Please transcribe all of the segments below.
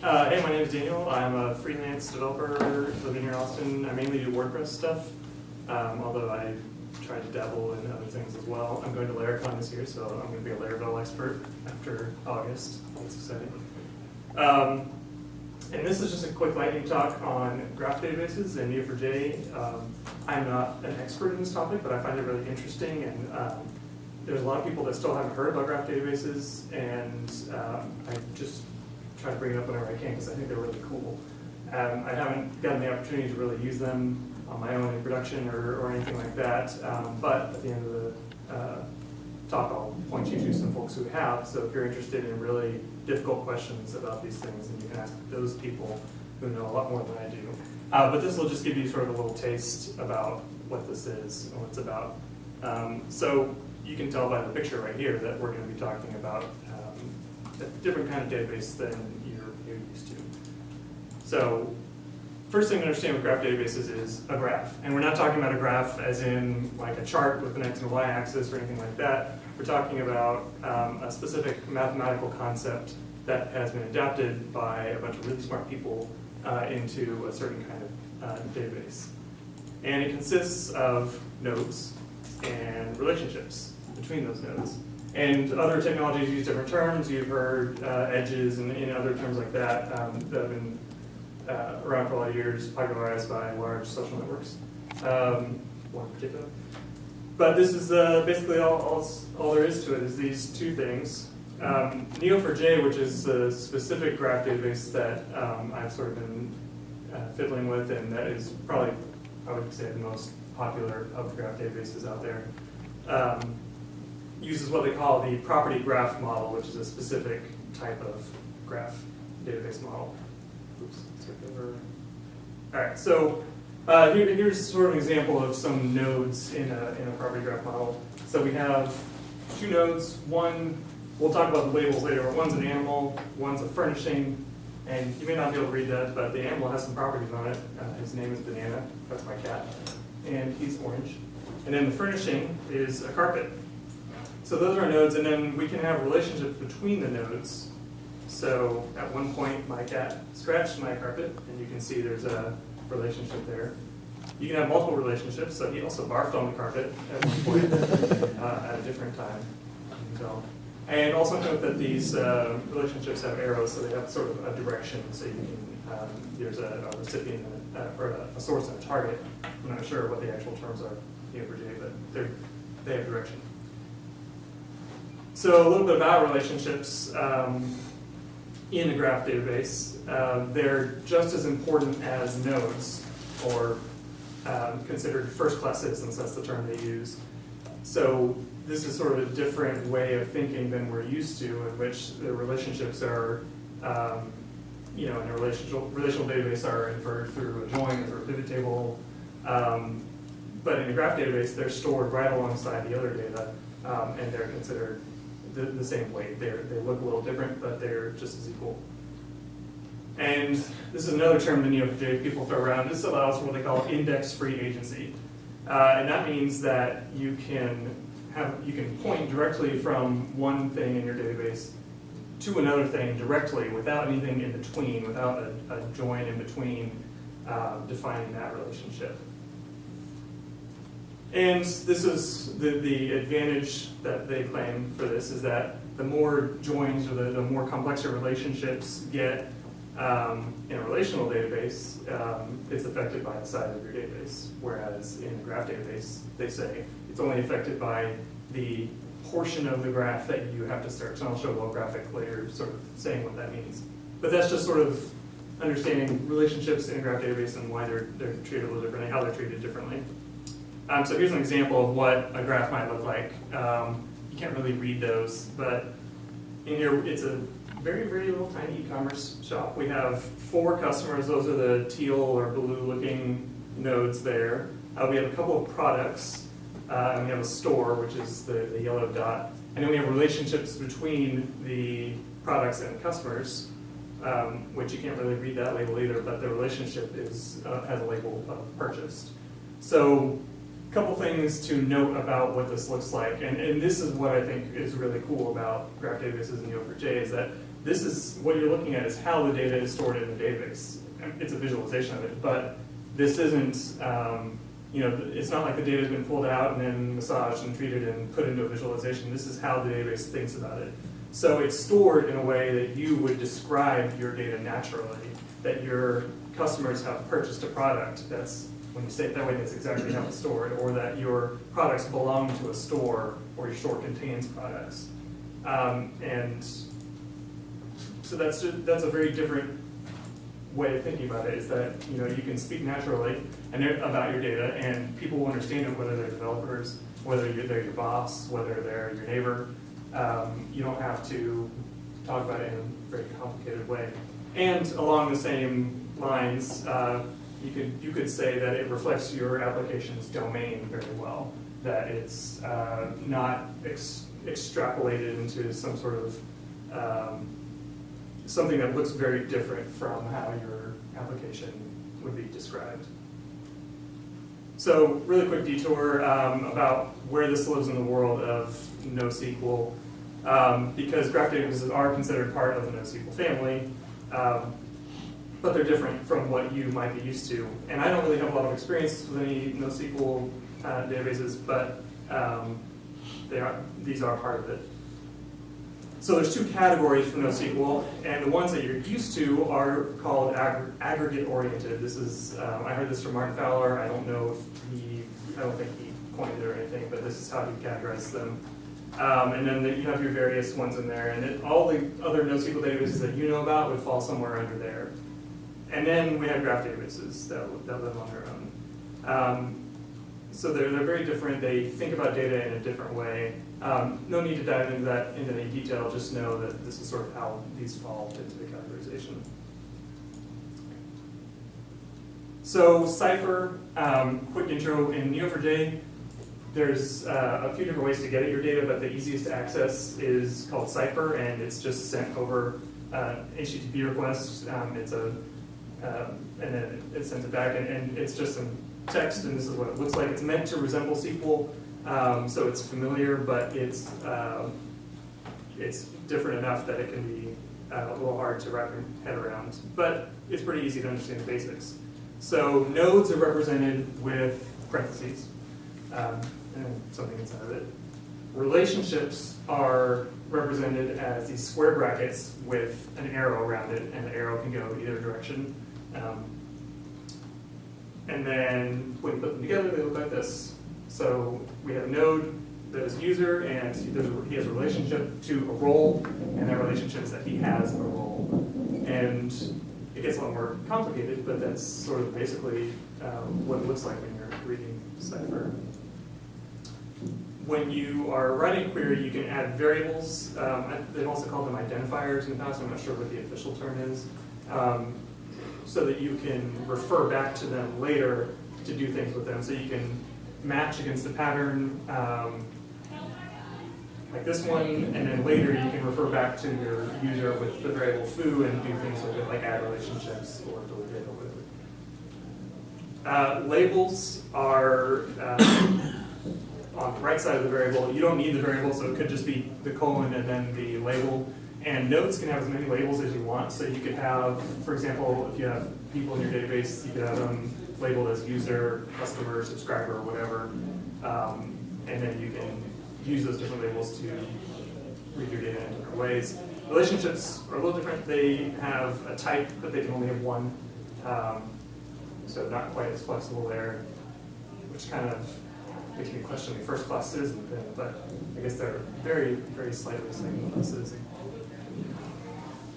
Hey, my name is Daniel. I'm a freelance developer living here in Austin. I mainly do WordPress stuff, although I try to dabble in other things as well. I'm going to Laracon this year, so I'm going to be a Laravel expert after August. That's exciting. And this is just a quick lightning talk on graph databases and Neo4j. I'm not an expert in this topic, but I find it really interesting, and there's a lot of people that still haven't heard about graph databases, and I just try to bring it up whenever I can because I think they're really cool. I haven't gotten the opportunity to really use them on my own in production or anything like that, but at the end of the talk I'll point you to some folks who have, so if you're interested in really difficult questions about these things, then you can ask those people who know a lot more than I do. But this will just give you sort of a little taste about what this is and what it's about. So you can tell by the picture right here that we're going to be talking about a different kind of database than you're used to. So first thing to understand with graph databases is a graph. And we're not talking about a graph as in like a chart with an x and y axis or anything like that. We're talking about a specific mathematical concept that has been adapted by a bunch of really smart people into a certain kind of database. And it consists of nodes and relationships between those nodes. And other technologies use different terms. You've heard edges and other terms like that that have been around for a lot of years, popularized by large social networks, one in particular. But this is basically all there is to it, is these two things. Neo4j, which is the specific graph database that I've sort of been fiddling with, and that is probably, I would say, the most popular of the graph databases out there, uses what they call the property graph model, which is a specific type of graph database model. Oops, skip over. All right, so here's sort of an example of some nodes in a property graph model. So we have two nodes. One, we'll talk about the labels later, but one's an animal, one's a furnishing, and you may not be able to read that, but the animal has some properties on it. His name is Banana, that's my cat, and he's orange. And then the furnishing is a carpet. So those are our nodes, and then we can have relationships between the nodes. So at one point, my cat scratched my carpet, and you can see there's a relationship there. You can have multiple relationships, so he also barfed on the carpet at one point at a different time. So, and also note that these relationships have arrows, so they have sort of a direction, so you can, there's a recipient or a source and a target. I'm not sure what the actual terms are, Neo4j, but they have direction. So a little bit about relationships in a graph database. They're just as important as nodes, or considered first-class citizens, that's the term they use. So this is sort of a different way of thinking than we're used to, in which the relationships are, in a relational database are inferred through a join or through a pivot table. But in a graph database, they're stored right alongside the other data, and they're considered the same way. They look a little different, but they're just as equal. And this is another term the Neo4j people throw around. This allows for what they call index-free agency. And that means that you can point directly from one thing in your database to another thing directly without anything in between, without a join in between defining that relationship. And this is the advantage that they claim for this, is that the more joins or the more complex your relationships get in a relational database, it's affected by the size of your database. Whereas in a graph database, they say it's only affected by the portion of the graph that you have to search. And I'll show a little graphic later sort of saying what that means. But that's just sort of understanding relationships in a graph database and why they're treated a little differently, how they're treated differently. So here's an example of what a graph might look like. You can't really read those, but in here it's a very, very little tiny e-commerce shop. We have 4 customers. Those are the teal or blue looking nodes there. We have a couple of products, and we have a store, which is the yellow dot. And then we have relationships between the products and customers, which you can't really read that label either, but the relationship has a label of purchased. So a couple things to note about what this looks like, and this is what I think is really cool about graph databases and Neo4j, is that this is, what you're looking at is how the data is stored in the database. It's a visualization of it, but this isn't, it's not like the data has been pulled out and then massaged and treated and put into a visualization. This is how the database thinks about it. So it's stored in a way that you would describe your data naturally, that your customers have purchased a product. That's, when you say it that way, that's exactly how it's stored, or that your products belong to a store, or your store contains products. And so that's a very different way of thinking about it, is that you can speak naturally about your data, and people will understand it, whether they're developers, whether they're your boss, whether they're your neighbor. You don't have to talk about it in a very complicated way. And along the same lines, you could say that it reflects your application's domain very well, that it's not extrapolated into some sort of something that looks very different from how your application would be described. So really quick detour about where this lives in the world of NoSQL, because graph databases are considered part of the NoSQL family, but they're different from what you might be used to. And I don't really have a lot of experience with any NoSQL databases, but these are part of it. So there's two categories for NoSQL, and the ones that you're used to are called aggregate-oriented. This is, I heard this from Martin Fowler. I don't think he coined it or anything, but this is how he categorizes them. And then you have your various ones in there, and all the other NoSQL databases that you know about would fall somewhere under there. And then we have graph databases that live on their own. So they're very different. They think about data in a different way. No need to dive into that into any detail. Just know that this is sort of how these fall into the categorization. So Cypher, quick intro. In Neo4j, there's a few different ways to get at your data, but the easiest to access is called Cypher, and it's just sent over HTTP requests. And then it sends it back, and it's just some text, and this is what it looks like. It's meant to resemble SQL, so it's familiar, but it's different enough that it can be a little hard to wrap your head around. But it's pretty easy to understand the basics. So nodes are represented with parentheses, and something inside of it. Relationships are represented as these square brackets with an arrow around it, and the arrow can go either direction. And then when you put them together, they look like this. So we have a node that is user, and he has a relationship to a role, and that relationship is that he has a role. And it gets a lot more complicated, but that's sort of basically what it looks like when you're reading Cypher. When you are writing a query, you can add variables. They've also called them identifiers in the past. I'm not sure what the official term is. So that you can refer back to them later to do things with them. So you can match against the pattern like this one, and then later you can refer back to your user with the variable foo and do things with it, like add relationships or delete it or whatever. Labels are on the right side of the variable. You don't need the variable, so it could just be the colon and then the label. And nodes can have as many labels as you want. So you could have, for example, if you have people in your database, you could have them labeled as user, customer, subscriber, whatever. And then you can use those different labels to read your data in different ways. Relationships are a little different. They have a type, but they can only have one. So not quite as flexible there, which kind of makes me question the first-class citizen thing, but I guess they're very, very slightly second-class citizen.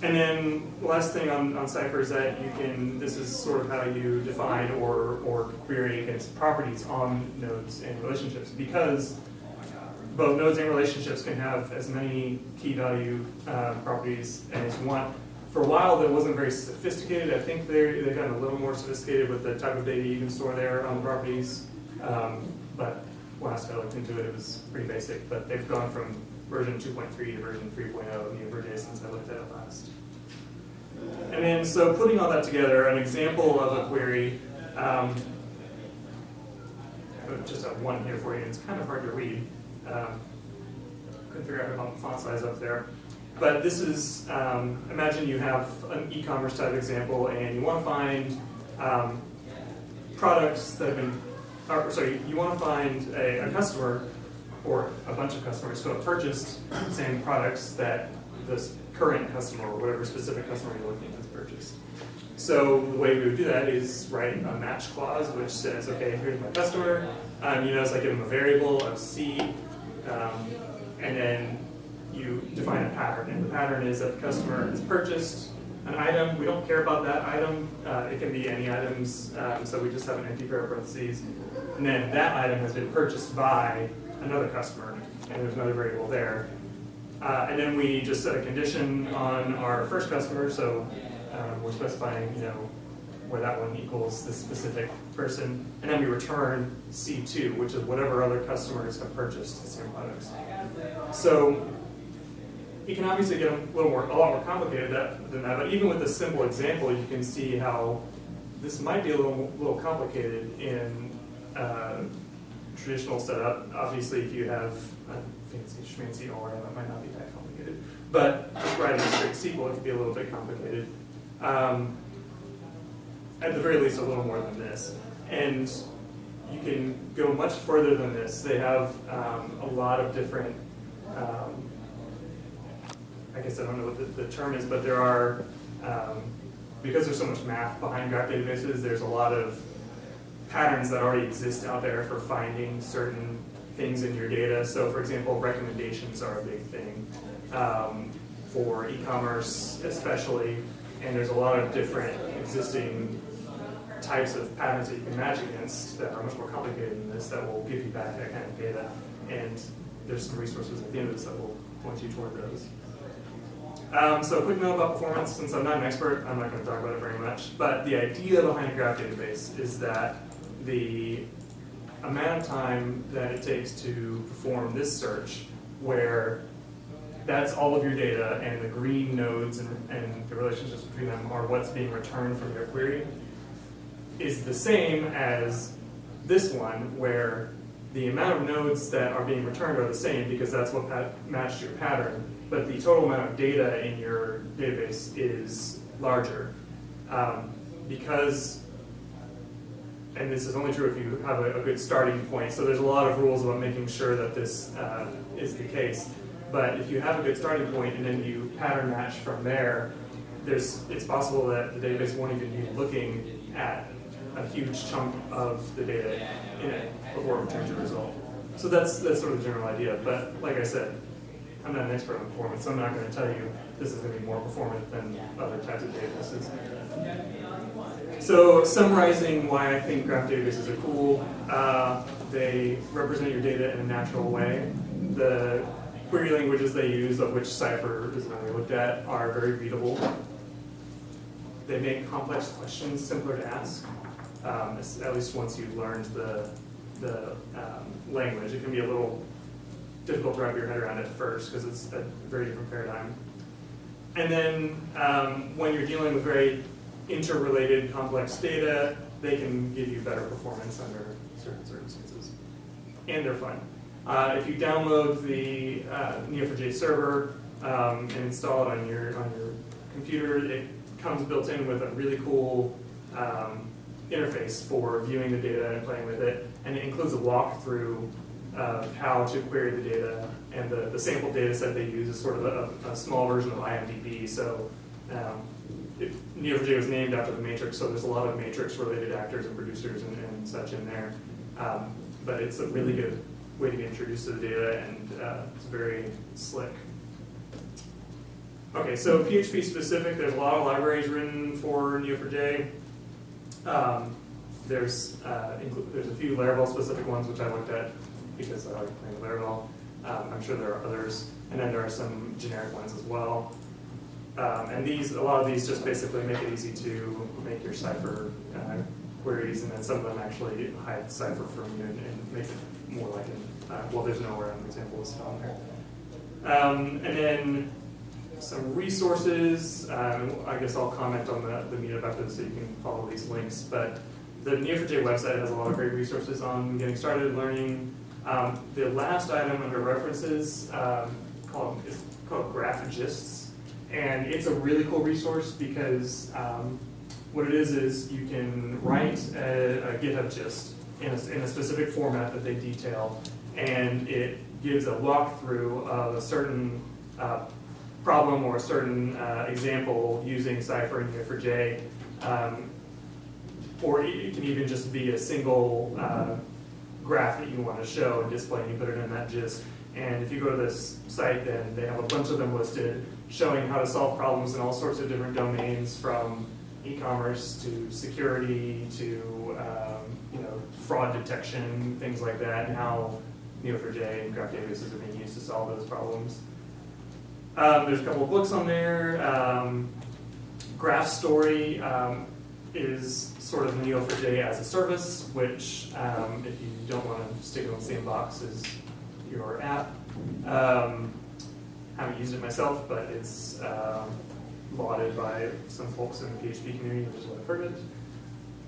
And then the last thing on Cypher is that you can, this is sort of how you define or query against properties on nodes and relationships, because both nodes and relationships can have as many key value properties as you want. For a while, that wasn't very sophisticated. I think they've gotten a little more sophisticated with the type of data you can store there on the properties. But last I looked into it, it was pretty basic. But they've gone from version 2.3 to version 3.0 of Neo4j since I looked at it last. And then, so putting all that together, an example of a query, I just have one here for you, and it's kind of hard to read. Couldn't figure out how to bump the font size up there. But this is, imagine you have an e-commerce type example and you want to find products that have been, or, sorry, you want to find a customer or a bunch of customers who have purchased the same products that this current customer or whatever specific customer you're looking at has purchased. So the way we would do that is write a match clause which says, okay, here's my customer. You notice I give them a variable of C, and then you define a pattern. And the pattern is that the customer has purchased an item. We don't care about that item. It can be any items, so we just have an empty pair of parentheses. And then that item has been purchased by another customer, and there's another variable there. And then we just set a condition on our first customer, so we're specifying, where that one equals this specific person, and then we return C2, which is whatever other customers have purchased the same products. So it can obviously get a lot more complicated than that, but even with this simple example, you can see how this might be a little complicated in traditional setup. Obviously, if you have a fancy schmancy ORM, it might not be that complicated. But just writing straight SQL, it could be a little bit complicated. At the very least, a little more than this. And you can go much further than this. They have a lot of different, I guess I don't know what the term is, but there are, because there's so much math behind graph databases, there's a lot of patterns that already exist out there for finding certain things in your data. So for example, recommendations are a big thing for e-commerce especially, and there's a lot of different existing types of patterns that you can match against that are much more complicated than this that will give you back that kind of data. And there's some resources at the end of this that will point you toward those. So a quick note about performance. Since I'm not an expert, I'm not going to talk about it very much. But the idea behind a graph database is that the amount of time that it takes to perform this search, where that's all of your data and the green nodes and the relationships between them are what's being returned from your query, is the same as this one, where the amount of nodes that are being returned are the same because that's what matched your pattern, but the total amount of data in your database is larger. Because, and this is only true if you have a good starting point, so there's a lot of rules about making sure that this is the case. But if you have a good starting point and then you pattern match from there, it's possible that the database won't even be looking at a huge chunk of the data in it before it returns a result. So that's sort of the general idea. But like I said, I'm not an expert on performance, so I'm not going to tell you this is going to be more performant than other types of databases. So summarizing why I think graph databases are cool, they represent your data in a natural way. The query languages they use, of which Cypher is another looked at, are very readable. They make complex questions simpler to ask, at least once you've learned the language. It can be a little difficult to wrap your head around at first because it's a very different paradigm. And then when you're dealing with very interrelated complex data, they can give you better performance under certain circumstances. And they're fun. If you download the Neo4j server and install it on your computer, it comes built in with a really cool interface for viewing the data and playing with it, and it includes a walkthrough of how to query the data, and the sample data set they use is sort of a small version of IMDb. So Neo4j was named after the Matrix, so there's a lot of Matrix-related actors and producers and such in there. But it's a really good way to get introduced to the data, and it's very slick. Okay, so PHP specific, there's a lot of libraries written for Neo4j. There's a few Laravel specific ones which I looked at because I like playing with Laravel. I'm sure there are others, and then there are some generic ones as well. And a lot of these just basically make it easy to make your Cypher queries, and then some of them actually hide Cypher from you and make it more like well, there's no ORM example listed on there. And then some resources. I guess I'll comment on the meetup after this so you can follow these links. But the Neo4j website has a lot of great resources on getting started learning. The last item under references is called called Graph Gists, and it's a really cool resource because what it is you can write a GitHub gist in a specific format that they detail, and it gives a walkthrough of a certain problem or a certain example using Cypher and Neo4j, or it can even just be a single graph that you want to show and display, and you put it in that gist. And if you go to this site, then they have a bunch of them listed showing how to solve problems in all sorts of different domains, from e-commerce to security to fraud detection, things like that, and how Neo4j and graph databases are being used to solve those problems. There's a couple of books on there. Graph Story is sort of Neo4j as a service, which if you don't want to stick it on the same box as your app. Haven't used it myself, but it's lauded by some folks in the PHP community, which is what I've heard of it.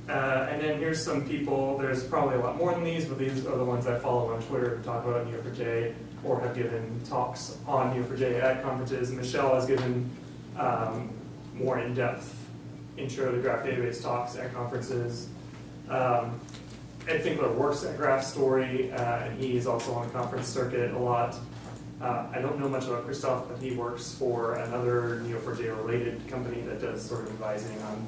And then here's some people, there's probably a lot more than these, but these are the ones I follow on Twitter who talk about Neo4j or have given talks on Neo4j at conferences. Michelle has given more in-depth intro to graph database talks at conferences. Ed Finkler works at Graph Story, and he's also on the conference circuit a lot. I don't know much about Christoph, but he works for another Neo4j related company that does sort of advising on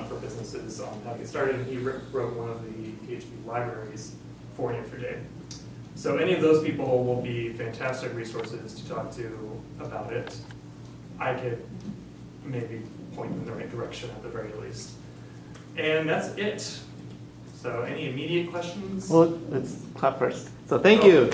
for businesses on how to get started. And he wrote one of the PHP libraries for Neo4j. So any of those people will be fantastic resources to talk to about it. I could maybe point in the right direction at the very least. And that's it. So any immediate questions? Well, let's clap first. So thank you.